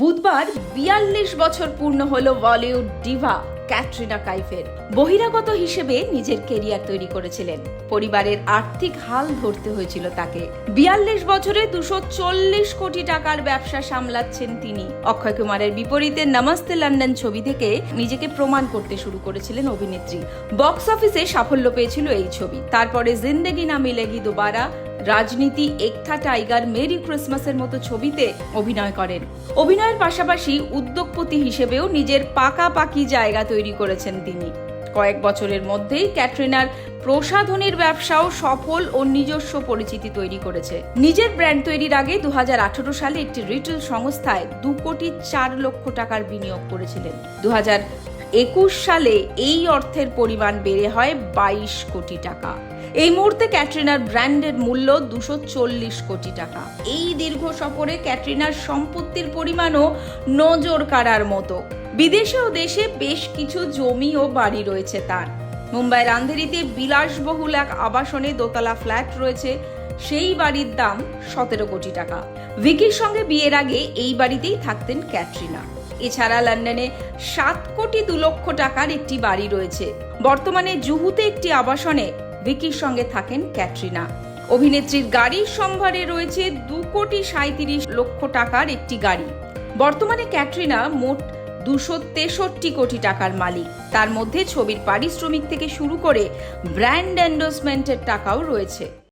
বুধবার ৪২ বছর পূর্ণ হলো বলিউড ডিভা ক্যাটরিনা কাইফের। বহিরাগত হিসেবে নিজের কেরিয়ার তৈরি করেছিলেন। পরিবারের আর্থিক হাল ধরতে হয়েছিল তাকে। ৪২ বছরে ২৪০ কোটি টাকার ব্যবসা সামলাচ্ছেন তিনি। অক্ষয় কুমারের বিপরীতে নমস্তে লন্ডন ছবি থেকে নিজেকে প্রমাণ করতে শুরু করেছিলেন অভিনেত্রী। বক্স অফিসে সাফল্য পেয়েছিল এই ছবি। তারপরে জিন্দেগি না মিলেগি দোবারা, রাজনীতি, একথা টাইগার, মেরি ক্রিসমাসের মতো ছবিতে অভিনয় করেন। অভিনয়ের পাশাপাশি উদ্যোগপতি হিসেবেও নিজের পাকাপাকি জায়গা তৈরি করেছেন তিনি। কয়েক বছরের মধ্যেই ক্যাটরিনার প্রসাধনীর ব্যবসাও সফল ও নিজস্ব পরিচিতি তৈরি করেছে। নিজের ব্র্যান্ড তৈরির আগে ২০১৮ সালে একটি রিটেল সংস্থায় ২,৪,০০,০০০ টাকার বিনিয়োগ করেছিলেন। ২০২১ সালে এই অর্থের পরিমাণ বেড়ে হয় ২২ কোটি টাকা। এই মুহূর্তে ক্যাটরিনার ব্র্যান্ডের মূল্য ২৪০ কোটি টাকা। এই দীর্ঘ সফরে ক্যাটরিনার সম্পত্তির পরিমাণও নজর কাড়ার মতো। বিদেশে ও দেশে বেশ কিছু জমি ও বাড়ি রয়েছে তার। মুম্বাইয়ের আন্ধেরিতে বিলাসবহুল এক আবাসনে দোতলা ফ্ল্যাট রয়েছে। সেই বাড়ির দাম ১৭ কোটি টাকা। ভিকির সঙ্গে বিয়ের আগে এই বাড়িতেই থাকতেন ক্যাটরিনা। এছাড়া লন্ডনে ৭ কোটি ২ লক্ষ টাকার একটি বাড়ি রয়েছে। বর্তমানে জুহুতে একটি আবাসনে ভিকির সঙ্গে থাকেন ক্যাটরিনা। অভিনেত্রীর গাড়ির সম্ভারে রয়েছে ২,৩৭,০০,০০০ টাকার একটি গাড়ি। বর্তমানে ক্যাটরিনা মোট ২৬৩ কোটি টাকার মালিক। তার মধ্যে ছবির পারিশ্রমিক থেকে শুরু করে ব্র্যান্ড এন্ডোর্সমেন্টের টাকাও রয়েছে।